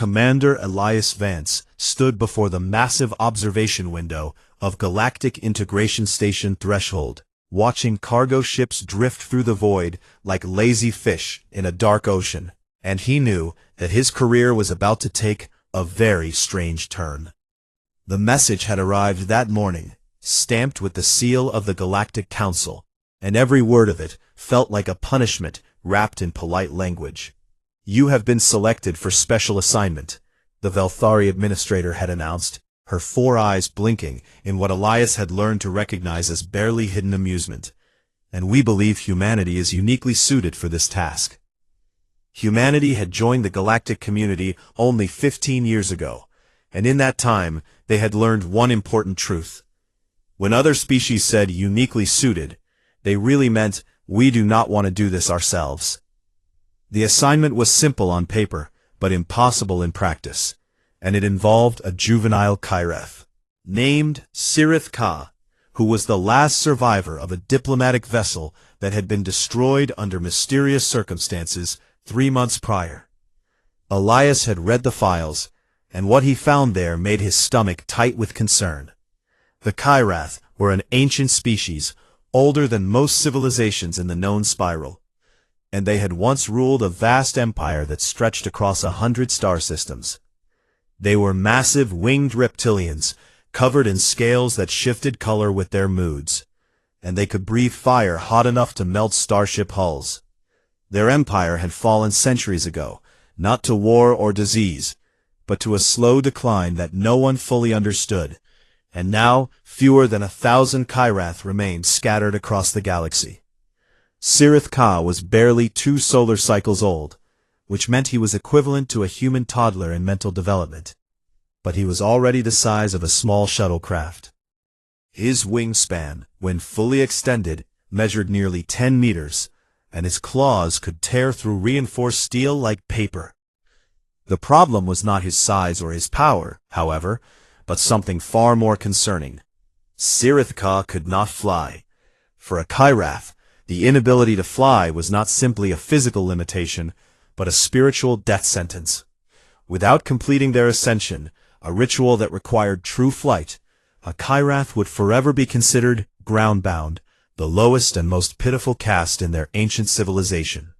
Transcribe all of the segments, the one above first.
Commander Elias Vance stood before the massive observation window of Galactic Integration Station Threshold, watching cargo ships drift through the void like lazy fish in a dark ocean, and he knew that his career was about to take a very strange turn. The message had arrived that morning, stamped with the seal of the Galactic Council, and every word of it felt like a punishment wrapped in polite language. "You have been selected for special assignment," the Velthari administrator had announced, her 4 eyes blinking in what Elias had learned to recognize as barely hidden amusement. "And we believe humanity is uniquely suited for this task." Humanity had joined the galactic community only 15 years ago, and in that time they had learned one important truth. When other species said uniquely suited, they really meant we do not want to do this ourselves. The assignment was simple on paper, but impossible in practice, and it involved a juvenile Kyreth, named Sirith Ka, who was the last survivor of a diplomatic vessel that had been destroyed under mysterious circumstances 3 months prior. Elias had read the files, and what he found there made his stomach tight with concern. The Kyrath were an ancient species, older than most civilizations in the known spiral, and they had once ruled a vast empire that stretched across 100 star systems. They were massive winged reptilians, covered in scales that shifted color with their moods, and they could breathe fire hot enough to melt starship hulls. Their empire had fallen centuries ago, not to war or disease, but to a slow decline that no one fully understood, and now fewer than 1,000 Kyrath remained scattered across the galaxy. Sirith Ka was barely 2 solar cycles old, which meant he was equivalent to a human toddler in mental development, but he was already the size of a small shuttlecraft. His wingspan, when fully extended, measured nearly 10 meters, and his claws could tear through reinforced steel like paper. The problem was not his size or his power, however, but something far more concerning. Sirith Ka could not fly. For a Kyrath, the inability to fly was not simply a physical limitation, but a spiritual death sentence. Without completing their ascension, a ritual that required true flight, a Kyrath would forever be considered groundbound, the lowest and most pitiful caste in their ancient civilization.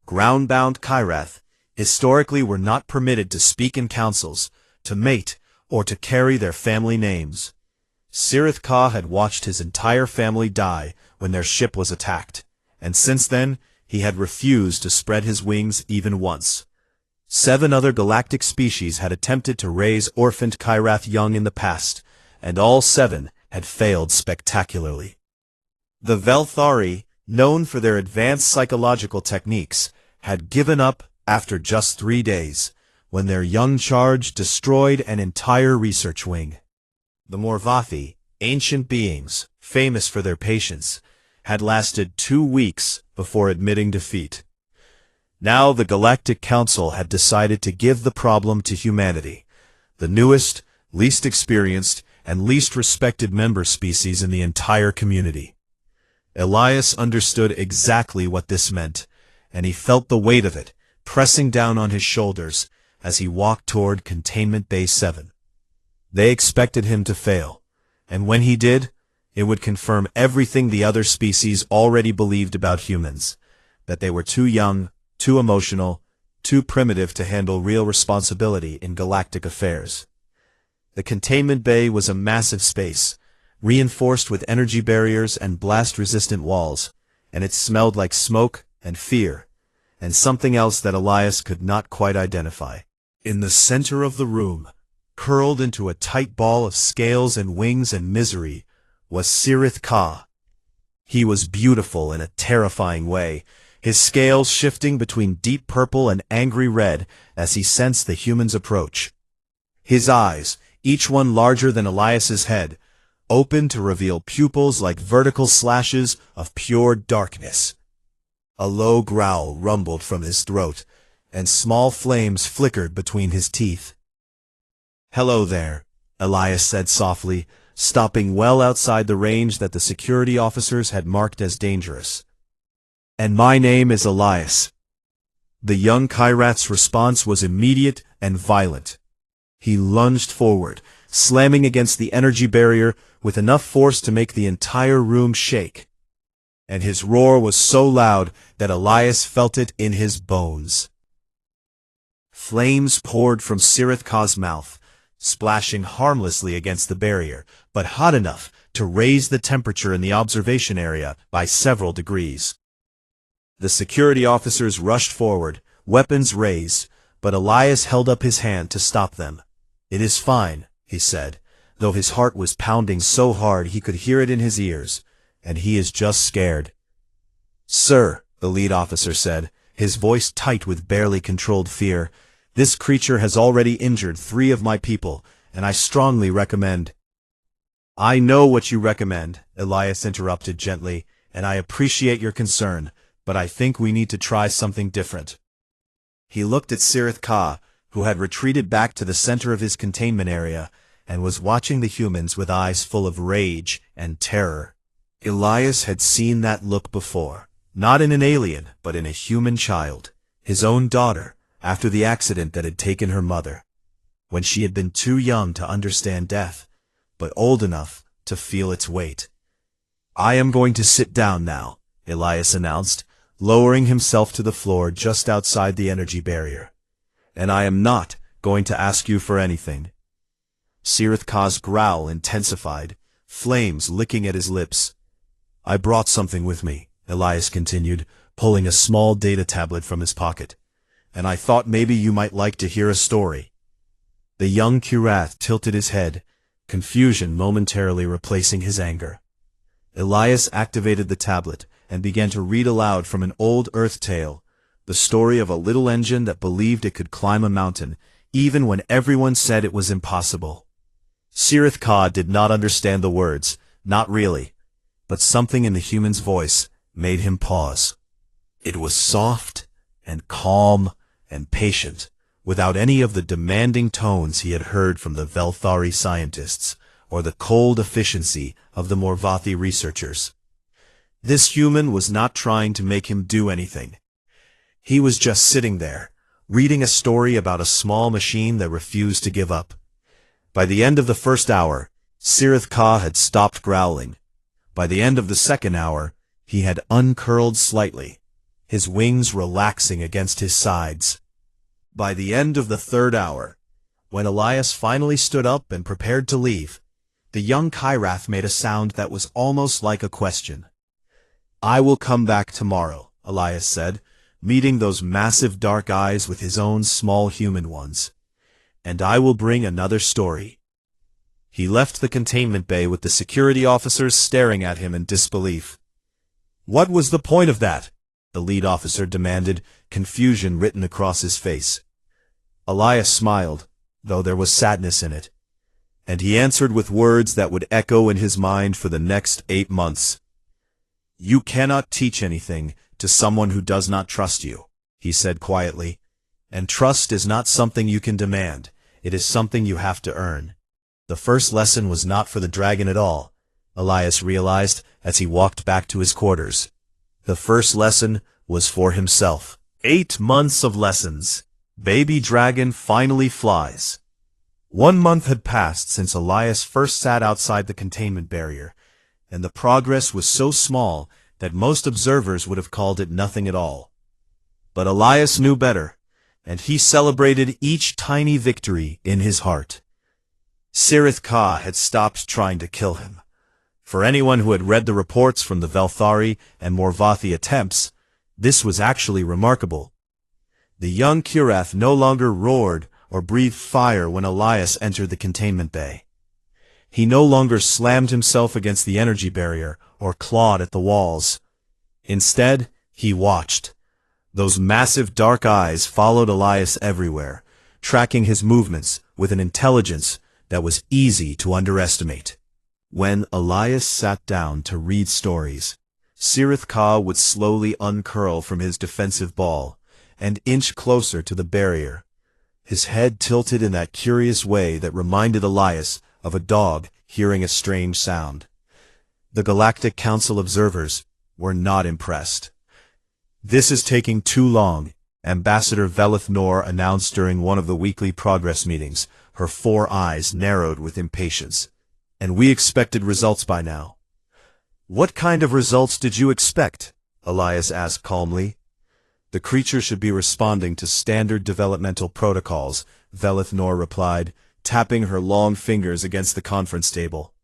Groundbound Kyrath historically were not permitted to speak in councils, to mate, or to carry their family names. Sirith Ka had watched his entire family die when their ship was attacked, and since then he had refused to spread his wings even once. 7 other galactic species had attempted to raise orphaned Kyrath young in the past, and all 7 had failed spectacularly. The Velthari, known for their advanced psychological techniques, had given up after just 3 days, when their young charge destroyed an entire research wing. The Morvathi, ancient beings, famous for their patience, had lasted 2 weeks before admitting defeat. Now the Galactic Council had decided to give the problem to humanity, the newest, least experienced, and least respected member species in the entire community. Elias understood exactly what this meant, and he felt the weight of it pressing down on his shoulders as he walked toward Containment Bay 7. They expected him to fail, and when he did, it would confirm everything the other species already believed about humans, that they were too young, too emotional, too primitive to handle real responsibility in galactic affairs. The Containment Bay was a massive space, reinforced with energy barriers and blast-resistant walls, and it smelled like smoke and fear, and something else that Elias could not quite identify. In the center of the room, curled into a tight ball of scales and wings and misery, was Sirith Ka. He was beautiful in a terrifying way, his scales shifting between deep purple and angry red as he sensed the human's approach. His eyes, each one larger than Elias's head, opened to reveal pupils like vertical slashes of pure darkness. A low growl rumbled from his throat, and small flames flickered between his teeth. "Hello there," Elias said softly, stopping well outside the range that the security officers had marked as dangerous. "And my name is Elias." The young Kyrath's response was immediate and violent. He lunged forward, slamming against the energy barrier with enough force to make the entire room shake. And his roar was so loud that Elias felt it in his bones. Flames poured from Sirith Ka's mouth, splashing harmlessly against the barrier, but hot enough to raise the temperature in the observation area by several degrees. The security officers rushed forward, weapons raised, but Elias held up his hand to stop them. "It is fine," he said, though his heart was pounding so hard he could hear it in his ears, "and he is just scared." "Sir," the lead officer said, his voice tight with barely controlled fear, "this creature has already injured 3 of my people, and I strongly recommend—" "I know what you recommend," Elias interrupted gently, "and I appreciate your concern, but I think we need to try something different." He looked at Sirith Ka, who had retreated back to the center of his containment area, and was watching the humans with eyes full of rage and terror. Elias had seen that look before, not in an alien, but in a human child, his own daughter, after the accident that had taken her mother, when she had been too young to understand death, but old enough to feel its weight. "I am going to sit down now," Elias announced, lowering himself to the floor just outside the energy barrier. "And I am not going to ask you for anything." Sirith Ka's growl intensified, flames licking at his lips. "I brought something with me," Elias continued, pulling a small data tablet from his pocket. "And I thought maybe you might like to hear a story." The young Kyrath tilted his head, confusion momentarily replacing his anger. Elias activated the tablet and began to read aloud from an old Earth tale, the story of a little engine that believed it could climb a mountain, even when everyone said it was impossible. Sirith Ka did not understand the words, not really, but something in the human's voice made him pause. It was soft and calm and patient, without any of the demanding tones he had heard from the Velthari scientists, or the cold efficiency of the Morvathi researchers. This human was not trying to make him do anything. He was just sitting there, reading a story about a small machine that refused to give up. By the end of the first hour, Sirith Ka had stopped growling. By the end of the second hour, he had uncurled slightly, his wings relaxing against his sides. By the end of the third hour, when Elias finally stood up and prepared to leave, the young Kyrath made a sound that was almost like a question. "I will come back tomorrow," Elias said, meeting those massive dark eyes with his own small human ones. "And I will bring another story." He left the containment bay with the security officers staring at him in disbelief. "What was the point of that?" the lead officer demanded, confusion written across his face. Elias smiled, though there was sadness in it, and he answered with words that would echo in his mind for the next 8 months. "You cannot teach anything to someone who does not trust you," he said quietly, "and trust is not something you can demand, it is something you have to earn." The first lesson was not for the dragon at all, Elias realized as he walked back to his quarters. The first lesson was for himself. 8 months of lessons. Baby dragon finally flies. 1 month had passed since Elias first sat outside the containment barrier, and the progress was so small that most observers would have called it nothing at all. But Elias knew better, and he celebrated each tiny victory in his heart. Sirith Ka had stopped trying to kill him. For anyone who had read the reports from the Velthari and Morvathi attempts, this was actually remarkable. The young Kyrath no longer roared or breathed fire when Elias entered the containment bay. He no longer slammed himself against the energy barrier or clawed at the walls. Instead, he watched. Those massive dark eyes followed Elias everywhere, tracking his movements with an intelligence that was easy to underestimate. When Elias sat down to read stories, Sirith Ka would slowly uncurl from his defensive ball and inch closer to the barrier, his head tilted in that curious way that reminded Elias of a dog hearing a strange sound. The Galactic Council observers were not impressed. "This is taking too long," Ambassador Velith Nor announced during one of the weekly progress meetings, her 4 eyes narrowed with impatience. And we expected results by now. What kind of results did you expect? Elias asked calmly. The creature should be responding to standard developmental protocols, Velith Nor replied, tapping her long fingers against the conference table.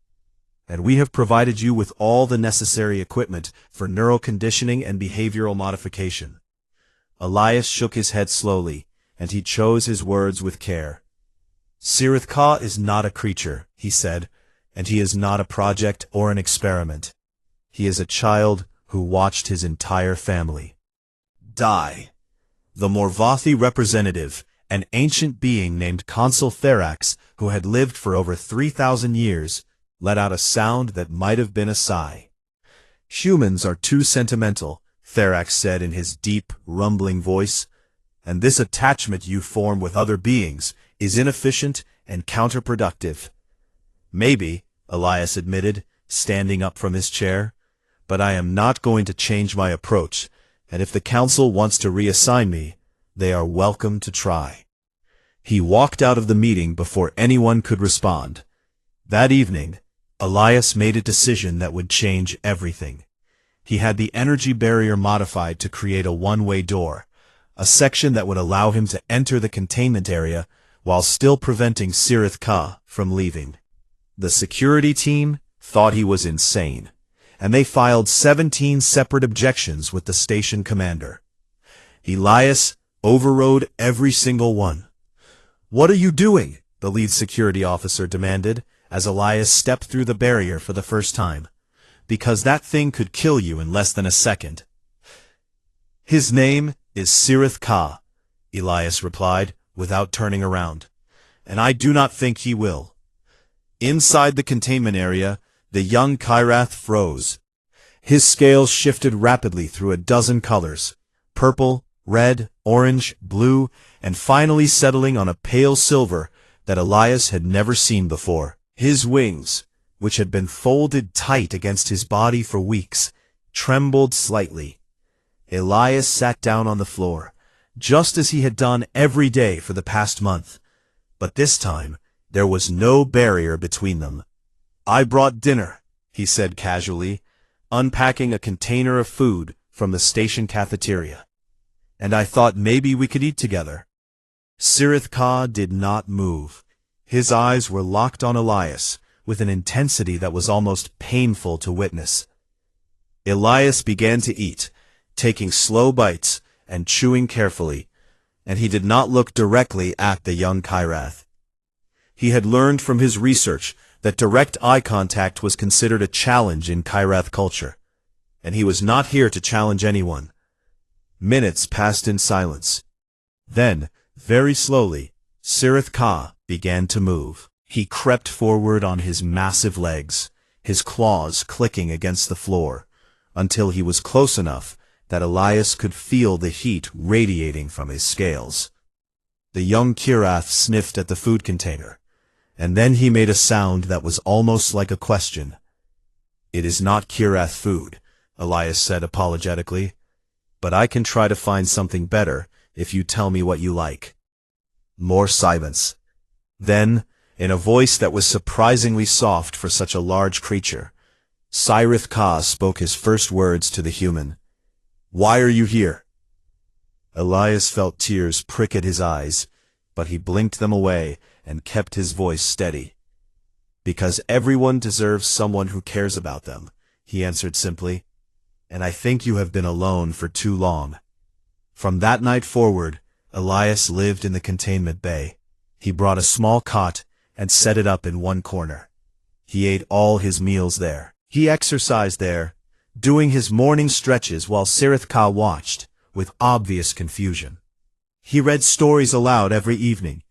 And we have provided you with all the necessary equipment for neural conditioning and behavioral modification. Elias shook his head slowly, and he chose his words with care. Sirith Ka is not a creature, he said, and he is not a project or an experiment. He is a child who watched his entire family die. The Morvathi representative, an ancient being named Consul Therax, who had lived for over 3,000 years, let out a sound that might have been a sigh. Humans are too sentimental, Therax said in his deep, rumbling voice, and this attachment you form with other beings is inefficient and counterproductive. Maybe, Elias admitted, standing up from his chair, but I am not going to change my approach, and if the council wants to reassign me, they are welcome to try. He walked out of the meeting before anyone could respond. That evening, Elias made a decision that would change everything. He had the energy barrier modified to create a one-way door, a section that would allow him to enter the containment area while still preventing Sirith Ka from leaving. The security team thought he was insane, and they filed 17 separate objections with the station commander. Elias overrode every single one. "What are you doing?" the lead security officer demanded, as Elias stepped through the barrier for the first time. "Because that thing could kill you in less than a second." "His name is Sirith Ka," Elias replied, without turning around. "And I do not think he will." Inside the containment area, the young Kyrath froze. His scales shifted rapidly through a dozen colors, purple, red, orange, blue, and finally settling on a pale silver that Elias had never seen before. His wings, which had been folded tight against his body for weeks, trembled slightly. Elias sat down on the floor, just as he had done every day for the past month, but this time there was no barrier between them. "I brought dinner," he said casually, unpacking a container of food from the station cafeteria. "And I thought maybe we could eat together." Sirith Ka did not move. His eyes were locked on Elias, with an intensity that was almost painful to witness. Elias began to eat, taking slow bites and chewing carefully, and he did not look directly at the young Kyrath. He had learned from his research that direct eye contact was considered a challenge in Kyrath culture, and he was not here to challenge anyone. Minutes passed in silence. Then, very slowly, Sirith Ka began to move. He crept forward on his massive legs, his claws clicking against the floor, until he was close enough that Elias could feel the heat radiating from his scales. The young Kyrath sniffed at the food container, and then he made a sound that was almost like a question. "It is not Kyrath food," Elias said apologetically, "but I can try to find something better if you tell me what you like." More silence. Then, in a voice that was surprisingly soft for such a large creature, Sirith Ka spoke his first words to the human. "Why are you here?" Elias felt tears prick at his eyes, but he blinked them away and kept his voice steady. "Because everyone deserves someone who cares about them," he answered simply, "and I think you have been alone for too long." From that night forward, Elias lived in the containment bay. He brought a small cot and set it up in one corner. He ate all his meals there. He exercised there, doing his morning stretches while Sirith Ka watched, with obvious confusion. He read stories aloud every evening,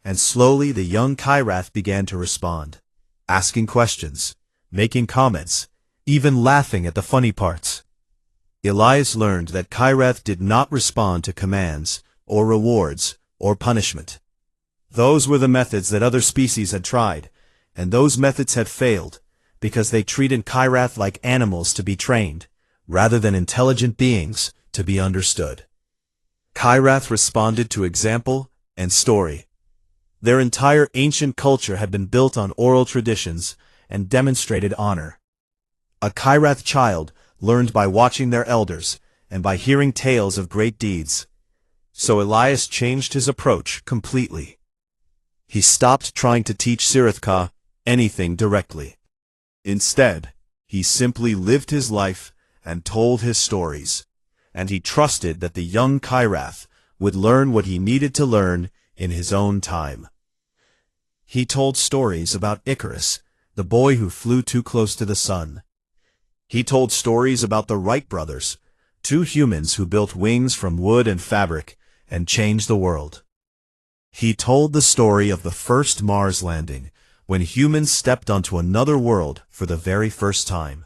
and slowly the young Kyrath began to respond, asking questions, making comments, even laughing at the funny parts. Elias learned that Kyrath did not respond to commands, or rewards, or punishment. Those were the methods that other species had tried, and those methods had failed, because they treated Kyrath like animals to be trained, rather than intelligent beings to be understood. Kyrath responded to example and story. Their entire ancient culture had been built on oral traditions and demonstrated honor. A Kyrath child learned by watching their elders and by hearing tales of great deeds. So Elias changed his approach completely. He stopped trying to teach Sirithka anything directly. Instead, he simply lived his life and told his stories, and he trusted that the young Kyrath would learn what he needed to learn in his own time. He told stories about Icarus, the boy who flew too close to the sun. He told stories about the Wright brothers, two humans who built wings from wood and fabric and changed the world. He told the story of the first Mars landing, when humans stepped onto another world for the very first time.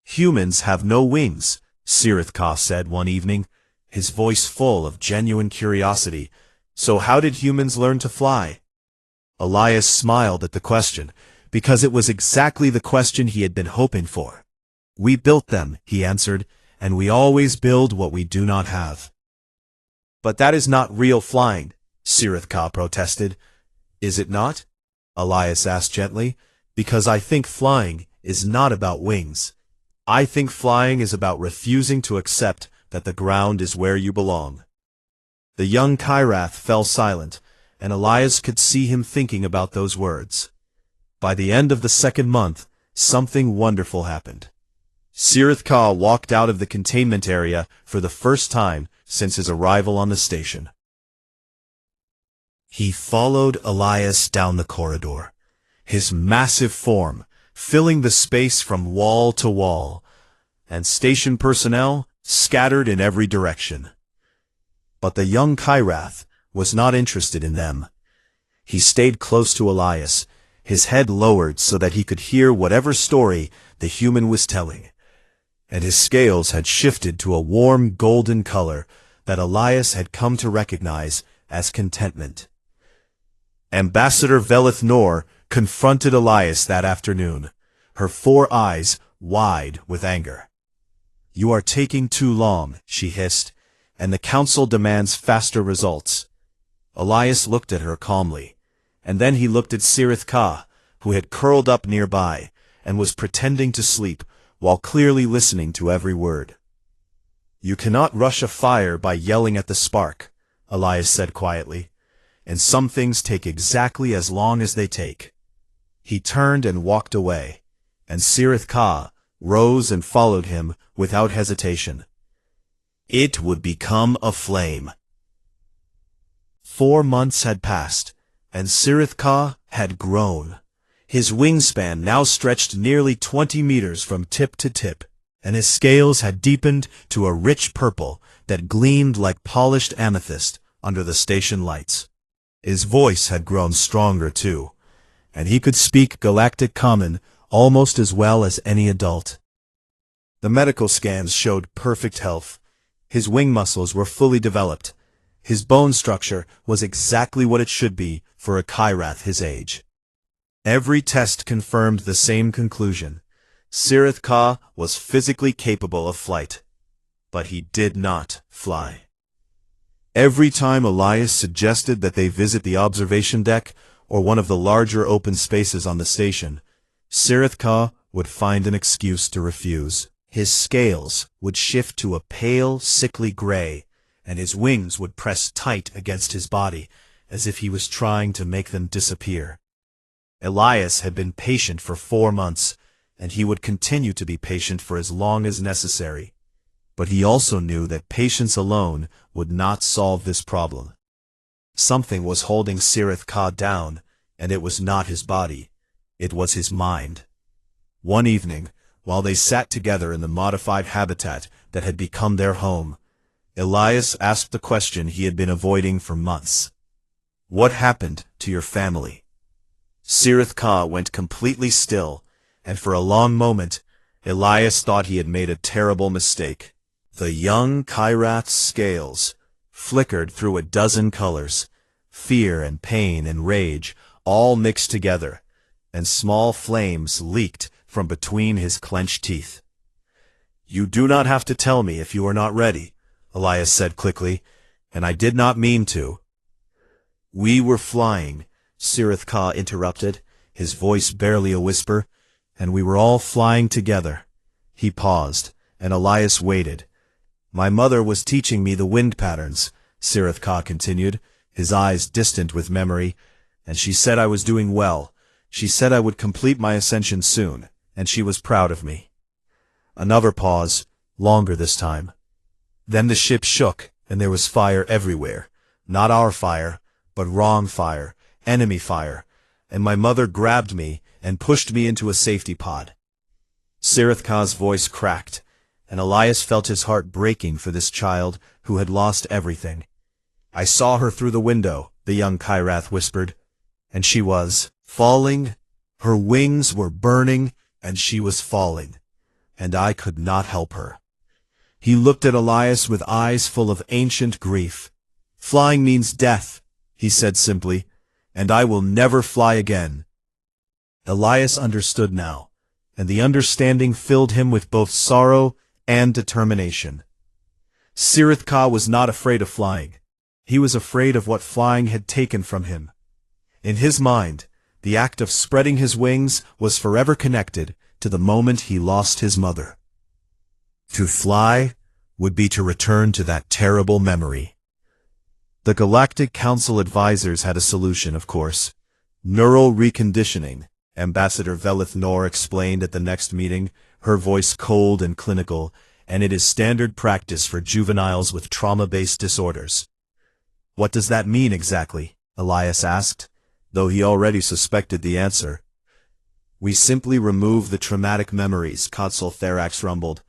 "Humans have no wings," Sirithka said one evening, his voice full of genuine curiosity. "So how did humans learn to fly?" Elias smiled at the question, because it was exactly the question he had been hoping for. "We built them," he answered, "and we always build what we do not have." "But that is not real flying," Sirithka protested. "Is it not?" Elias asked gently. "Because I think flying is not about wings. I think flying is about refusing to accept that the ground is where you belong." The young Kyrath fell silent, and Elias could see him thinking about those words. By the end of the second month, something wonderful happened. Sirithka walked out of the containment area for the first time since his arrival on the station. He followed Elias down the corridor, his massive form filling the space from wall to wall, and station personnel scattered in every direction. But the young Kyrath was not interested in them. He stayed close to Elias, his head lowered so that he could hear whatever story the human was telling, and his scales had shifted to a warm golden color that Elias had come to recognize as contentment. Ambassador Velith Nor confronted Elias that afternoon, her 4 eyes wide with anger. "You are taking too long," she hissed, "and the council demands faster results." Elias looked at her calmly, and then he looked at Sirithka, who had curled up nearby and was pretending to sleep while clearly listening to every word. "You cannot rush a fire by yelling at the spark," Elias said quietly, "and some things take exactly as long as they take." He turned and walked away, and Sirithka rose and followed him without hesitation. It would become a flame. 4 months had passed, and Sirithka had grown. His wingspan now stretched nearly 20 meters from tip to tip, and his scales had deepened to a rich purple that gleamed like polished amethyst under the station lights. His voice had grown stronger too, and he could speak Galactic Common almost as well as any adult. The medical scans showed perfect health. His wing muscles were fully developed. His bone structure was exactly what it should be for a Kyrath his age. Every test confirmed the same conclusion. Sirithka was physically capable of flight, but he did not fly. Every time Elias suggested that they visit the observation deck or one of the larger open spaces on the station, Sirithka would find an excuse to refuse. His scales would shift to a pale, sickly gray, and his wings would press tight against his body, as if he was trying to make them disappear. Elias had been patient for 4 months, and he would continue to be patient for as long as necessary. But he also knew that patience alone would not solve this problem. Something was holding Sirithka down, and it was not his body. It was his mind. One evening, while they sat together in the modified habitat that had become their home, Elias asked the question he had been avoiding for months. "What happened to your family?" Sirithka went completely still, and for a long moment, Elias thought he had made a terrible mistake. The young Kyrath's scales flickered through a dozen colors, fear and pain and rage all mixed together, and small flames leaked from between his clenched teeth. "You do not have to tell me if you are not ready," Elias said quickly. and I did not mean to." "We were flying," Sirith Ka interrupted, his voice barely a whisper, "and we were all flying together." He paused, and Elias waited. "My mother was teaching me the wind patterns," Sirith Ka continued, his eyes distant with memory, "and she said I was doing well. She said I would complete my ascension soon, and she was proud of me." Another pause, longer this time. Then the ship shook, and there was fire everywhere. Not our fire, but wrong fire, enemy fire, and my mother grabbed me and pushed me into a safety pod. Sirith Ka's voice cracked, and Elias felt his heart breaking for this child who had lost everything. "I saw her through the window," the young Kyrath whispered, "and she was falling. Her wings were burning, and she was falling, and I could not help her." He looked at Elias with eyes full of ancient grief. "Flying means death," he said simply, "and I will never fly again." Elias understood now, and the understanding filled him with both sorrow and determination. Sirith Ka was not afraid of flying. He was afraid of what flying had taken from him. In his mind, the act of spreading his wings was forever connected to the moment he lost his mother. To fly would be to return to that terrible memory. The Galactic Council advisors had a solution, of course. Neural reconditioning, Ambassador Velith Nor explained at the next meeting, her voice cold and clinical, and it is standard practice for juveniles with trauma-based disorders. "What does that mean exactly?" Elias asked, though he already suspected the answer. "We simply remove the traumatic memories," Consul Therax rumbled,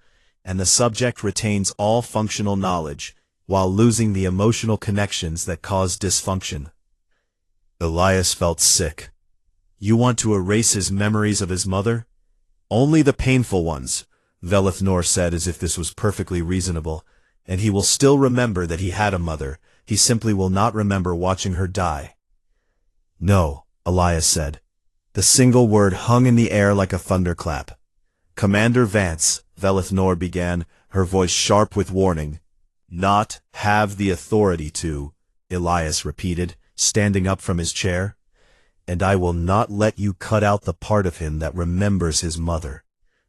"and the subject retains all functional knowledge, while losing the emotional connections that cause dysfunction." Elias felt sick. "You want to erase his memories of his mother?" "Only the painful ones," Velith Nor said as if this was perfectly reasonable, "and he will still remember that he had a mother. He simply will not remember watching her die." "No," Elias said. The single word hung in the air like a thunderclap. "Commander Vance," Velith Nor began, her voice sharp with warning. "Not have the authority to," Elias repeated, standing up from his chair. "And I will not let you cut out the part of him that remembers his mother.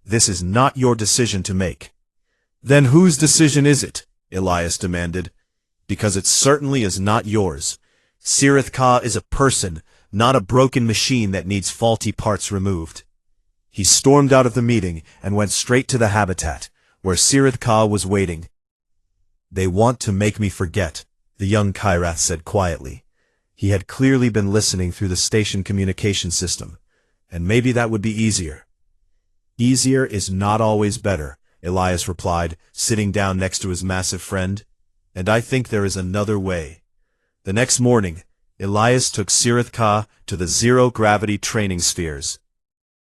This is not your decision to make." "Then whose decision is it?" Elias demanded. "Because it certainly is not yours. Sirith Ka is a person, not a broken machine that needs faulty parts removed." He stormed out of the meeting and went straight to the habitat, where Sirith Ka was waiting. "They want to make me forget," the young Kyrath said quietly. He had clearly been listening through the station communication system, and maybe that would be easier. "Easier is not always better," Elias replied, sitting down next to his massive friend. "And I think there is another way." The next morning, Elias took Sirith Ka to the zero-gravity training spheres.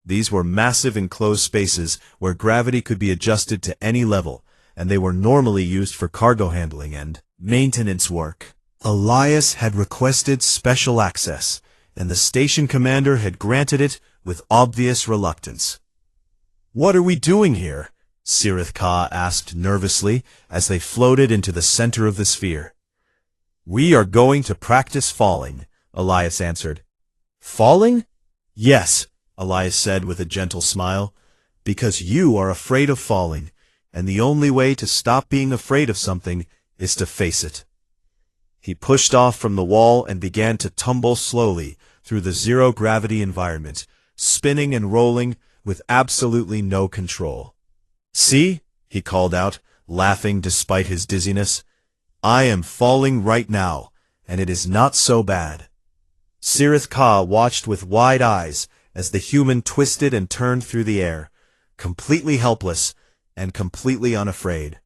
These were massive enclosed spaces where gravity could be adjusted to any level, and they were normally used for cargo handling and maintenance work. Elias had requested special access, and the station commander had granted it with obvious reluctance. "What are we doing here?" Sirith Ka asked nervously as they floated into the center of the sphere. "We are going to practice falling," Elias answered. "Falling?" "Yes," Elias said with a gentle smile, "because you are afraid of falling, and the only way to stop being afraid of something is to face it." He pushed off from the wall and began to tumble slowly through the zero-gravity environment, spinning and rolling with absolutely no control. "See?" he called out, laughing despite his dizziness. "I am falling right now, and it is not so bad." Sirith Ka watched with wide eyes as the human twisted and turned through the air, completely helpless and completely unafraid.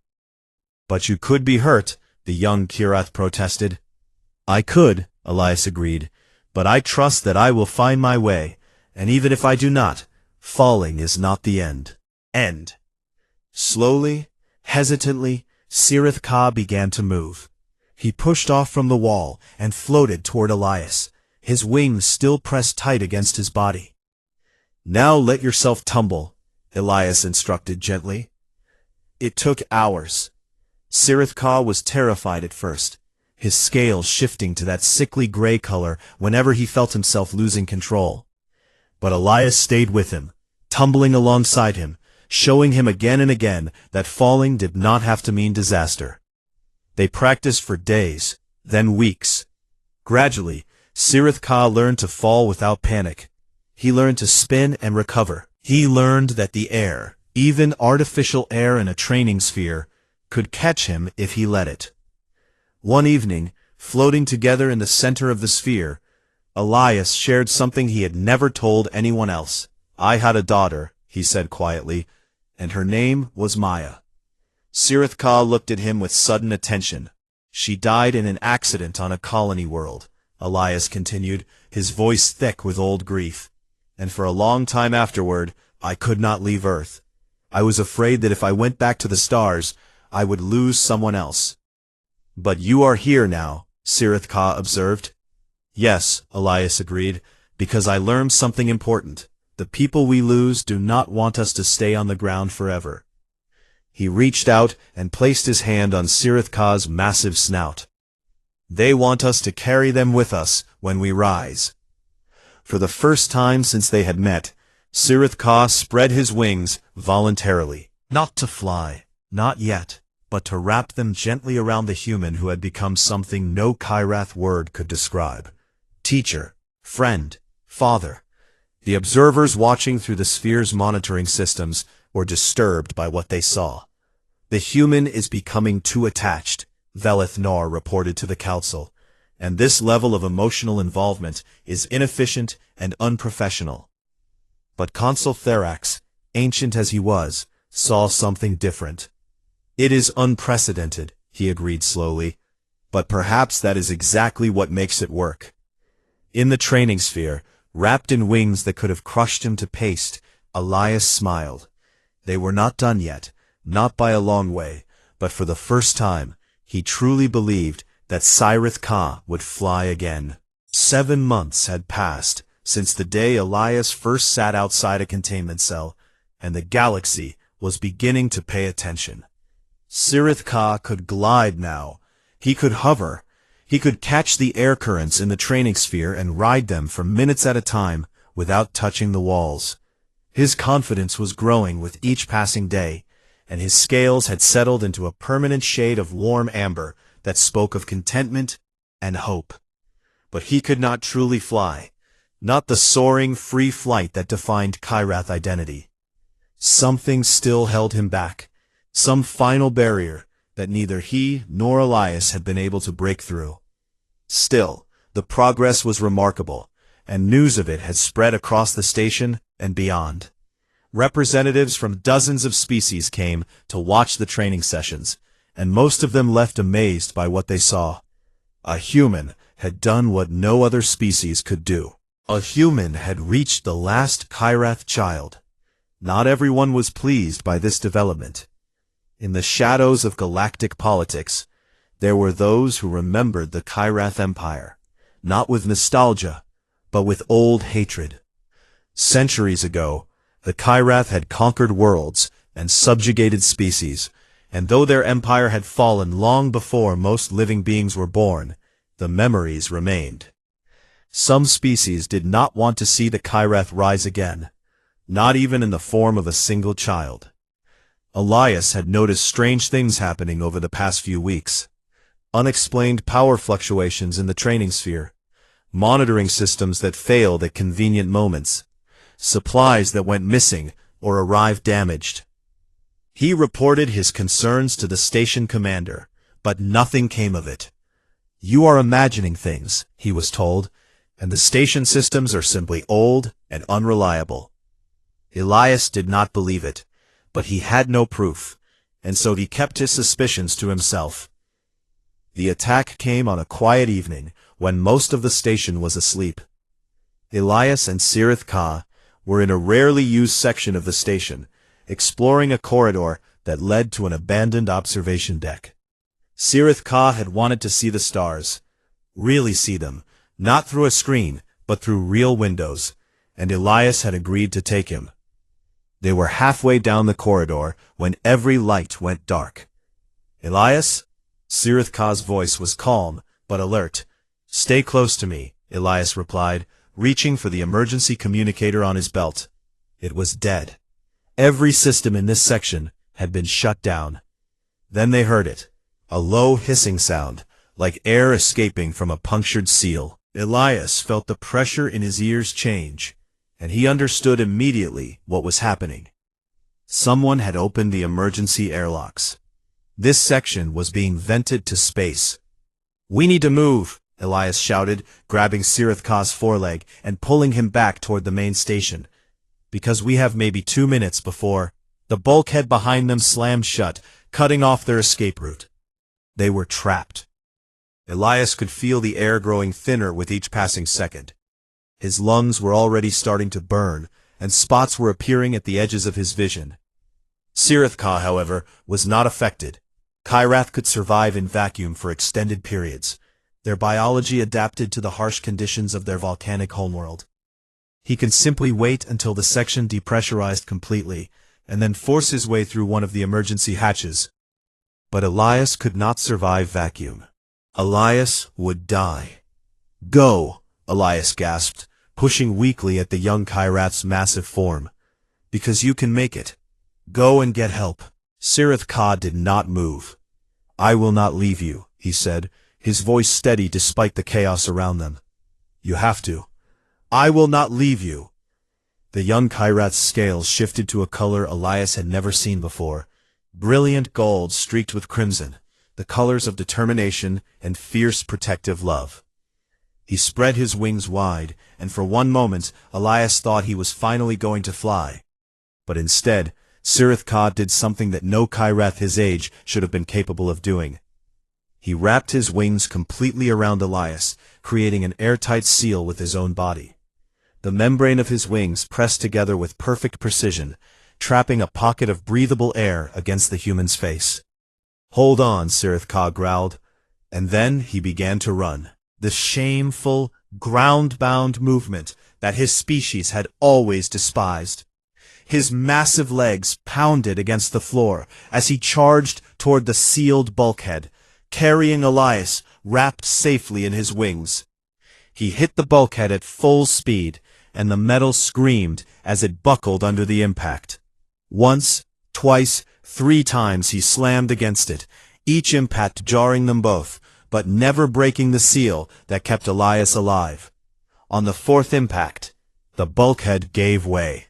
"But you could be hurt," the young Kirath protested. "I could," Elias agreed, "but I trust that I will find my way, and even if I do not, falling is not the end." Slowly, hesitantly, Sirith Ka began to move. He pushed off from the wall and floated toward Elias, his wings still pressed tight against his body. "Now let yourself tumble," Elias instructed gently. It took hours. Sirith Ka was terrified at first. his scales shifting to that sickly gray color whenever he felt himself losing control. But Elias stayed with him, tumbling alongside him, showing him again and again that falling did not have to mean disaster. They practiced for days, then weeks. Gradually, Sirith Ka learned to fall without panic. He learned to spin and recover. He learned that the air, even artificial air in a training sphere, could catch him if he let it. One evening, floating together in the center of the sphere, Elias shared something he had never told anyone else. "I had a daughter," he said quietly, "and her name was Maya." Sirith Ka looked at him with sudden attention. "She died in an accident on a colony world," Elias continued, his voice thick with old grief. "And for a long time afterward, I could not leave Earth. I was afraid that if I went back to the stars, I would lose someone else." "But you are here now," Sirith Ka observed. "Yes," Elias agreed, "because I learned something important. The people we lose do not want us to stay on the ground forever." He reached out and placed his hand on Sirith Ka's massive snout. "They want us to carry them with us when we rise." For the first time since they had met, Sirith Ka spread his wings voluntarily, not to fly, not yet, but to wrap them gently around the human who had become something no Kyrath word could describe. Teacher, friend, father. The observers watching through the sphere's monitoring systems were disturbed by what they saw. "The human is becoming too attached," Velith Nor reported to the council, "and this level of emotional involvement is inefficient and unprofessional." But Consul Therax, ancient as he was, saw something different. "It is unprecedented," he agreed slowly, "but perhaps that is exactly what makes it work." In the training sphere, wrapped in wings that could have crushed him to paste, Elias smiled. They were not done yet, not by a long way, but for the first time, he truly believed that Sirith Ka would fly again. 7 months had passed since the day Elias first sat outside a containment cell, and the galaxy was beginning to pay attention. Sirith Ka could glide now. He could hover. He could catch the air currents in the training sphere and ride them for minutes at a time without touching the walls. His confidence was growing with each passing day, and his scales had settled into a permanent shade of warm amber that spoke of contentment and hope. But he could not truly fly, not the soaring, free flight that defined Kyrath identity. Something still held him back, some final barrier that neither he nor Elias had been able to break through. Still, the progress was remarkable, and news of it had spread across the station and beyond. Representatives from dozens of species came to watch the training sessions, and most of them left amazed by what they saw. A human had done what no other species could do. A human had reached the last Kyrath child. Not everyone was pleased by this development. In the shadows of galactic politics, there were those who remembered the Kyrath Empire, not with nostalgia, but with old hatred. Centuries ago, the Kyrath had conquered worlds and subjugated species, and though their empire had fallen long before most living beings were born, the memories remained. Some species did not want to see the Kyrath rise again, not even in the form of a single child. Elias had noticed strange things happening over the past few weeks. Unexplained power fluctuations in the training sphere, monitoring systems that failed at convenient moments, supplies that went missing or arrived damaged. He reported his concerns to the station commander, but nothing came of it. "You are imagining things," he was told, "and the station systems are simply old and unreliable." Elias did not believe it, but he had no proof, and so he kept his suspicions to himself. The attack came on a quiet evening when most of the station was asleep. Elias and Sirith Ka were in a rarely used section of the station, exploring a corridor that led to an abandoned observation deck. Sirith Ka had wanted to see the stars, really see them, not through a screen, but through real windows, and Elias had agreed to take him. They were halfway down the corridor when every light went dark. "Elias?" Sirith Ka's voice was calm, but alert. "Stay close to me," Elias replied, reaching for the emergency communicator on his belt. It was dead. Every system in this section had been shut down. Then they heard it, a low hissing sound, like air escaping from a punctured seal. Elias felt the pressure in his ears change, and he understood immediately what was happening. Someone had opened the emergency airlocks. This section was being vented to space. "We need to move," Elias shouted, grabbing Sirith Ka's foreleg and pulling him back toward the main station. "Because we have maybe 2 minutes before—" The bulkhead behind them slammed shut, cutting off their escape route. They were trapped. Elias could feel the air growing thinner with each passing second. His lungs were already starting to burn, and spots were appearing at the edges of his vision. Sirith Ka, however, was not affected. Kyrath could survive in vacuum for extended periods. Their biology adapted to the harsh conditions of their volcanic homeworld. He could simply wait until the section depressurized completely, and then force his way through one of the emergency hatches. But Elias could not survive vacuum. Elias would die. "Go," Elias gasped, pushing weakly at the young Kyrath's massive form. "Because you can make it. Go and get help." Sirith Ka did not move. "I will not leave you," he said, his voice steady despite the chaos around them. "You have to. I will not leave you." The young Kyrath's scales shifted to a color Elias had never seen before. Brilliant gold streaked with crimson, the colors of determination and fierce protective love. He spread his wings wide, and for one moment Elias thought he was finally going to fly. But instead, Sirith Ka did something that no Kyrath his age should have been capable of doing. He wrapped his wings completely around Elias, creating an airtight seal with his own body. The membrane of his wings pressed together with perfect precision, trapping a pocket of breathable air against the human's face. "Hold on," Sirith Ka growled, and then he began to run. The shameful, ground-bound movement that his species had always despised. His massive legs pounded against the floor as he charged toward the sealed bulkhead, carrying Elias wrapped safely in his wings. He hit the bulkhead at full speed, and the metal screamed as it buckled under the impact. Once, twice, 3 times he slammed against it, each impact jarring them both, but never breaking the seal that kept Elias alive. On the 4th impact, the bulkhead gave way.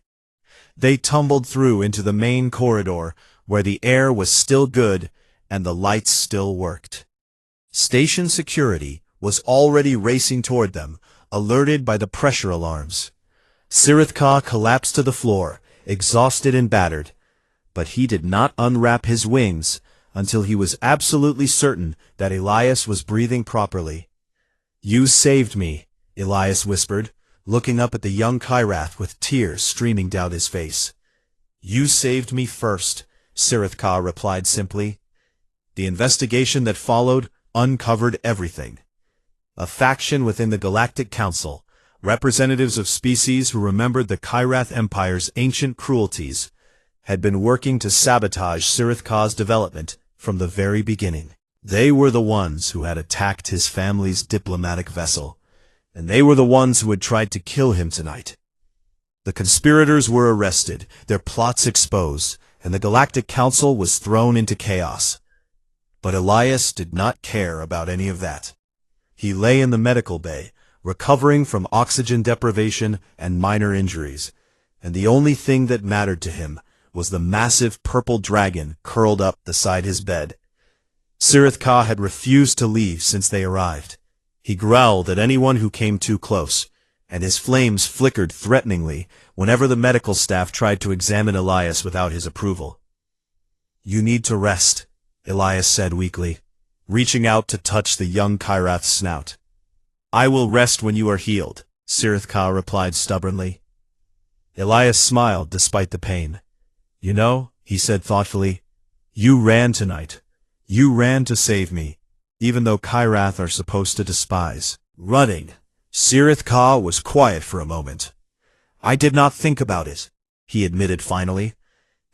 They tumbled through into the main corridor, where the air was still good and the lights still worked. Station security was already racing toward them, alerted by the pressure alarms. Sirith Ka collapsed to the floor, exhausted and battered, but he did not unwrap his wings until he was absolutely certain that Elias was breathing properly. "You saved me," Elias whispered, looking up at the young Kyrath with tears streaming down his face. "You saved me first," Sirith Ka replied simply. The investigation that followed uncovered everything. A faction within the Galactic Council, representatives of species who remembered the Kyrath Empire's ancient cruelties, had been working to sabotage Sirith Ka's development from the very beginning. They were the ones who had attacked his family's diplomatic vessel, and they were the ones who had tried to kill him tonight. The conspirators were arrested, their plots exposed, and the Galactic Council was thrown into chaos. But Elias did not care about any of that. He lay in the medical bay, recovering from oxygen deprivation and minor injuries, and the only thing that mattered to him was the massive purple dragon curled up beside his bed. Sirith Ka had refused to leave since they arrived. He growled at anyone who came too close, and his flames flickered threateningly whenever the medical staff tried to examine Elias without his approval. "You need to rest," Elias said weakly, reaching out to touch the young Kyrath's snout. "I will rest when you are healed," Sirith Ka replied stubbornly. Elias smiled despite the pain. "You know," he said thoughtfully, "you ran tonight. You ran to save me, even though Kyrath are supposed to despise running." Sirith Ka was quiet for a moment. "I did not think about it," he admitted finally,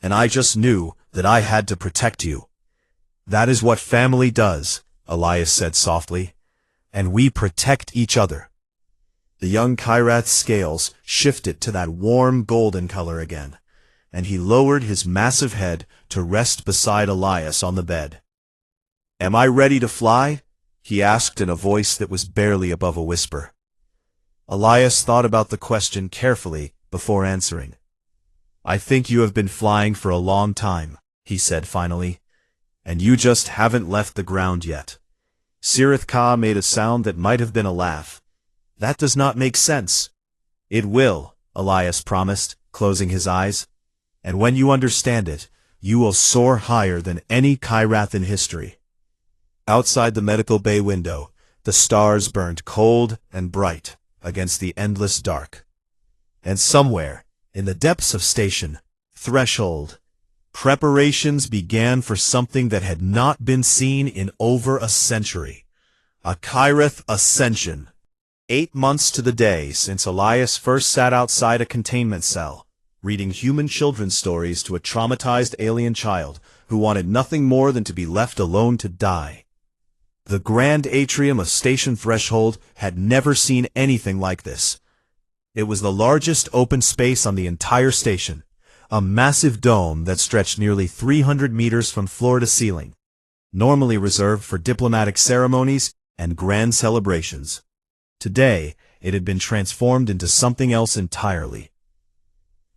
"and I just knew that I had to protect you." "That is what family does," Elias said softly. and we protect each other." The young Kyrath's scales shifted to that warm golden color again, and he lowered his massive head to rest beside Elias on the bed. "Am I ready to fly?" he asked in a voice that was barely above a whisper. Elias thought about the question carefully before answering. "I think you have been flying for a long time," he said finally, "and you just haven't left the ground yet." Sirith Ka made a sound that might have been a laugh. "That does not make sense." "It will," Elias promised, closing his eyes. "And when you understand it, you will soar higher than any Kyrath in history." Outside the medical bay window, the stars burned cold and bright against the endless dark. And somewhere, in the depths of Station Threshold, preparations began for something that had not been seen in over a century. A Kyrath ascension. 8 months to the day since Elias first sat outside a containment cell, reading human children's stories to a traumatized alien child who wanted nothing more than to be left alone to die. The grand atrium of Station Threshold had never seen anything like this. It was the largest open space on the entire station, a massive dome that stretched nearly 300 meters from floor to ceiling, normally reserved for diplomatic ceremonies and grand celebrations. Today, it had been transformed into something else entirely.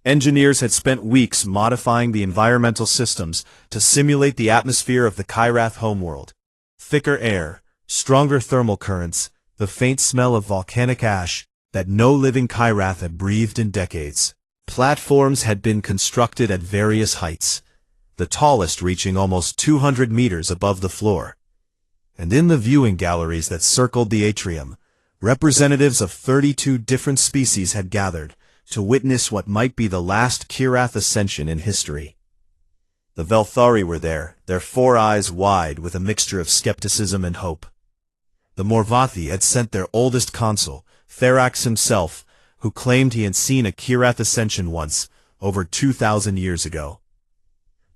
Engineers had spent weeks modifying the environmental systems to simulate the atmosphere of the Kyrath homeworld. Thicker air, stronger thermal currents, the faint smell of volcanic ash that no living Kyrath had breathed in decades. Platforms had been constructed at various heights, the tallest reaching almost 200 meters above the floor. And in the viewing galleries that circled the atrium, representatives of 32 different species had gathered to witness what might be the last Kyrath ascension in history. The Velthari were there, their 4 eyes wide with a mixture of skepticism and hope. The Morvathi had sent their oldest consul, Therax himself, who claimed he had seen a Kyrath ascension once, over 2,000 years ago.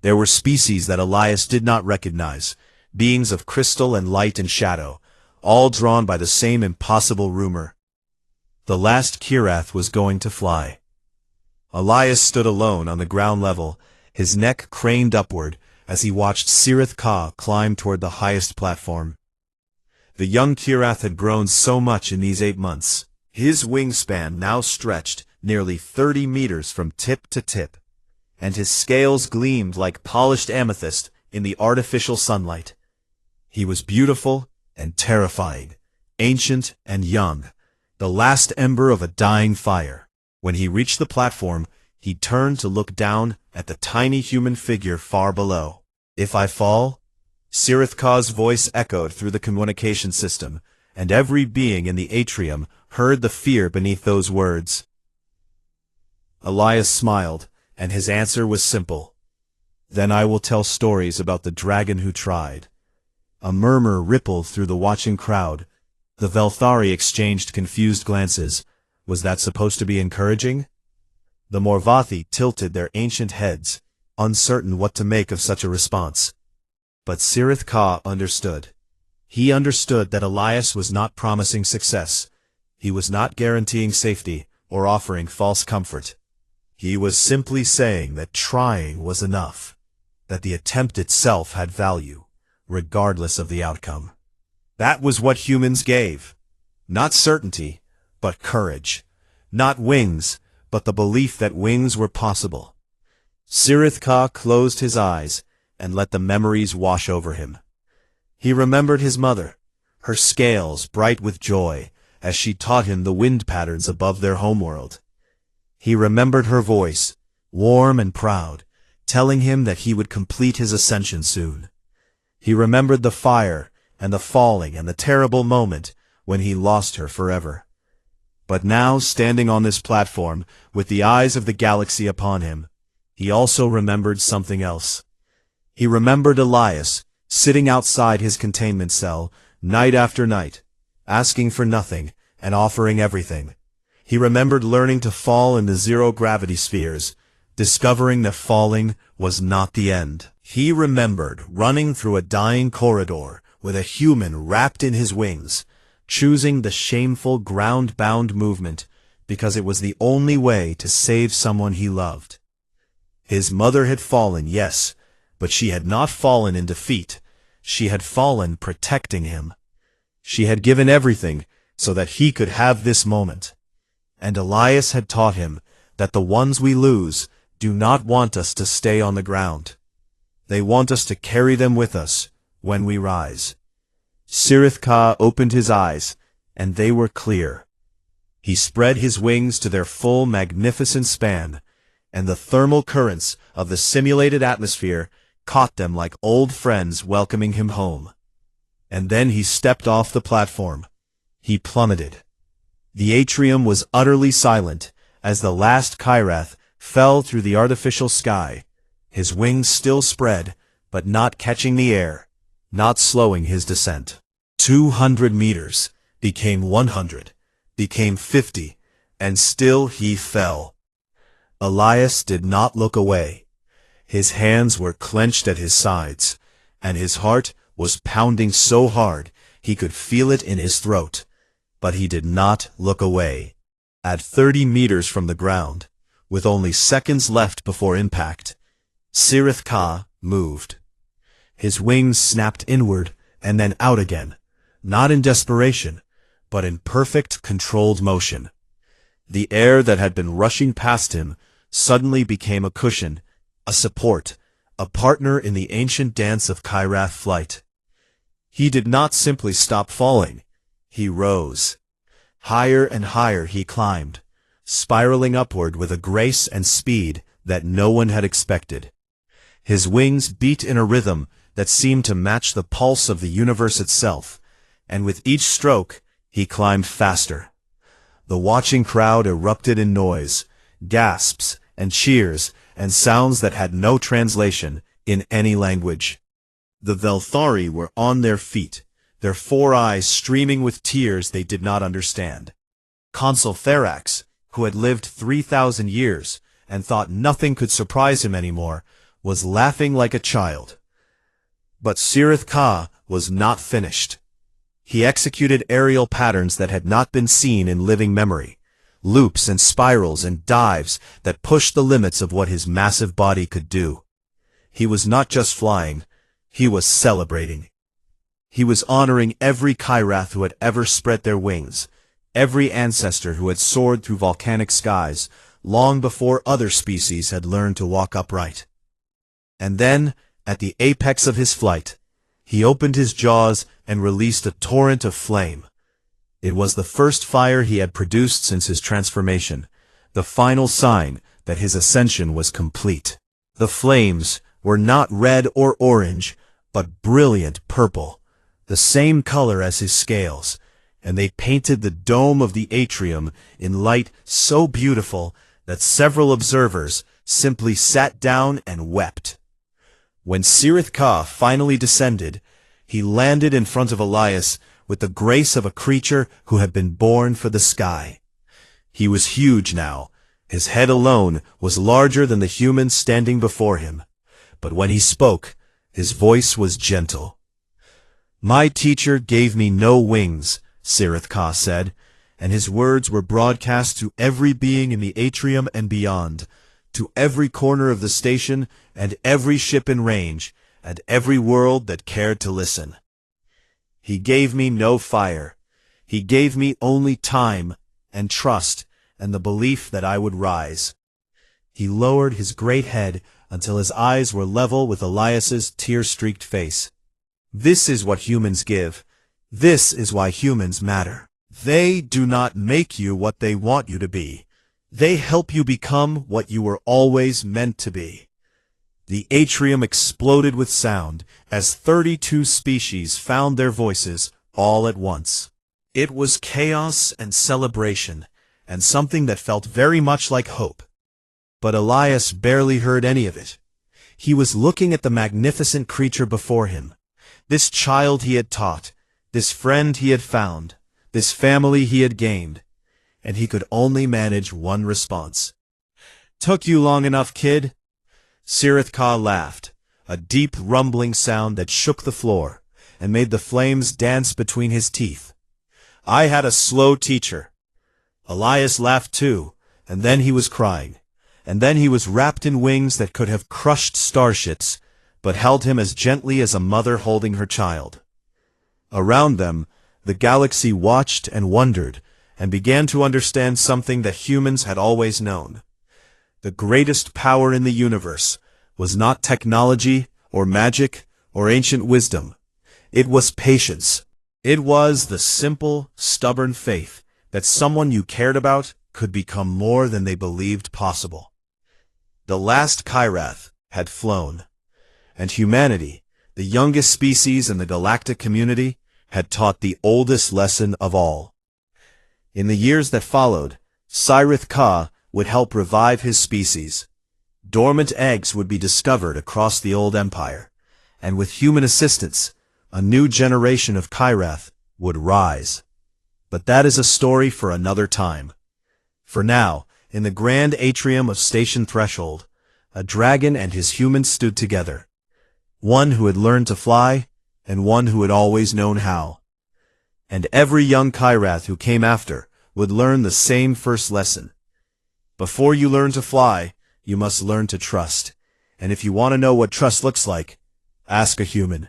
There were species that Elias did not recognize, beings of crystal and light and shadow, all drawn by the same impossible rumor. The last Kyrath was going to fly. Elias stood alone on the ground level, his neck craned upward as he watched Sirith Ka climb toward the highest platform. The young Kyrath had grown so much in these 8 months. His wingspan now stretched nearly 30 meters from tip to tip, and his scales gleamed like polished amethyst in the artificial sunlight. He was beautiful and terrifying, ancient and young, the last ember of a dying fire. When he reached the platform, he turned to look down at the tiny human figure far below. "If I fall?" Sirith Ka's voice echoed through the communication system, and every being in the atrium heard the fear beneath those words. Elias smiled, and his answer was simple. "Then I will tell stories about the dragon who tried." A murmur rippled through the watching crowd. The Velthari exchanged confused glances. Was that supposed to be encouraging? The Morvathi tilted their ancient heads, uncertain what to make of such a response. But Sirith Ka understood. He understood that Elias was not promising success. He was not guaranteeing safety or offering false comfort. He was simply saying that trying was enough, that the attempt itself had value, regardless of the outcome. That was what humans gave. Not certainty, but courage. Not wings, but the belief that wings were possible. Sirith Ka closed his eyes and let the memories wash over him. He remembered his mother, her scales bright with joy, as she taught him the wind patterns above their homeworld. He remembered her voice, warm and proud, telling him that he would complete his ascension soon. He remembered the fire and the falling and the terrible moment when he lost her forever. But now, standing on this platform, with the eyes of the galaxy upon him, he also remembered something else. He remembered Elias, sitting outside his containment cell, night after night, asking for nothing and offering everything. He remembered learning to fall in the zero-gravity spheres, discovering that falling was not the end. He remembered running through a dying corridor with a human wrapped in his wings, choosing the shameful ground-bound movement because it was the only way to save someone he loved. His mother had fallen, yes, but she had not fallen in defeat. She had fallen protecting him. She had given everything so that he could have this moment. And Elias had taught him that the ones we lose do not want us to stay on the ground. They want us to carry them with us when we rise. Sirith Ka opened his eyes, and they were clear. He spread his wings to their full magnificent span, and the thermal currents of the simulated atmosphere caught them like old friends welcoming him home. And then he stepped off the platform. He plummeted. The atrium was utterly silent as the last Kyrath fell through the artificial sky, his wings still spread, but not catching the air, not slowing his descent. 200 meters became 100, became 50, and still he fell. Elias did not look away. His hands were clenched at his sides, and his heart was pounding so hard he could feel it in his throat. But he did not look away. At 30 meters from the ground, with only seconds left before impact, Sirith Ka moved. His wings snapped inward and then out again, not in desperation, but in perfect controlled motion. The air that had been rushing past him suddenly became a cushion, a support, a partner in the ancient dance of Kyrath flight. He did not simply stop falling. He rose. Higher and higher he climbed, spiraling upward with a grace and speed that no one had expected. His wings beat in a rhythm that seemed to match the pulse of the universe itself, and with each stroke he climbed faster. The watching crowd erupted in noise, gasps and cheers and sounds that had no translation in any language. The Velthari were on their feet, their 4 eyes streaming with tears they did not understand. Consul Therax, who had lived 3,000 years and thought nothing could surprise him anymore, was laughing like a child. But Sirith Ka was not finished. He executed aerial patterns that had not been seen in living memory, loops and spirals and dives that pushed the limits of what his massive body could do. He was not just flying, he was celebrating. He was honoring every Kyrath who had ever spread their wings, every ancestor who had soared through volcanic skies, long before other species had learned to walk upright. And then, at the apex of his flight, he opened his jaws and released a torrent of flame. It was the first fire he had produced since his transformation, the final sign that his ascension was complete. The flames were not red or orange, but brilliant purple, the same color as his scales, and they painted the dome of the atrium in light so beautiful that several observers simply sat down and wept. When Sirith Ka finally descended, he landed in front of Elias with the grace of a creature who had been born for the sky. He was huge now. His head alone was larger than the humans standing before him. But when he spoke, his voice was gentle. "My teacher gave me no wings," Sirith Ka said, and his words were broadcast to every being in the atrium and beyond, to every corner of the station and every ship in range, and every world that cared to listen. "He gave me no fire. He gave me only time and trust and the belief that I would rise." He lowered his great head until his eyes were level with Elias's tear-streaked face. "This is what humans give. This is why humans matter. They do not make you what they want you to be. They help you become what you were always meant to be." The atrium exploded with sound as 32 species found their voices all at once. It was chaos and celebration, and something that felt very much like hope. But Elias barely heard any of it. He was looking at the magnificent creature before him, this child he had taught, this friend he had found, this family he had gained, and he could only manage one response. "Took you long enough, kid?" Sirith Ka laughed, a deep rumbling sound that shook the floor and made the flames dance between his teeth. I had a slow teacher. Elias laughed too, and then he was crying. And then he was wrapped in wings that could have crushed starships, but held him as gently as a mother holding her child. Around them, the galaxy watched and wondered, and began to understand something that humans had always known. The greatest power in the universe was not technology, or magic, or ancient wisdom. It was patience. It was the simple, stubborn faith that someone you cared about could become more than they believed possible. The last Kyrath had flown, and humanity, the youngest species in the galactic community, had taught the oldest lesson of all. In the years that followed, Sirith Ka would help revive his species. Dormant eggs would be discovered across the old empire, and with human assistance, a new generation of Kyrath would rise. But that is a story for another time. For now, in the grand atrium of Station Threshold, a dragon and his humans stood together. One who had learned to fly, and one who had always known how. And every young Kyrath who came after would learn the same first lesson. Before you learn to fly, you must learn to trust. And if you want to know what trust looks like, ask a human.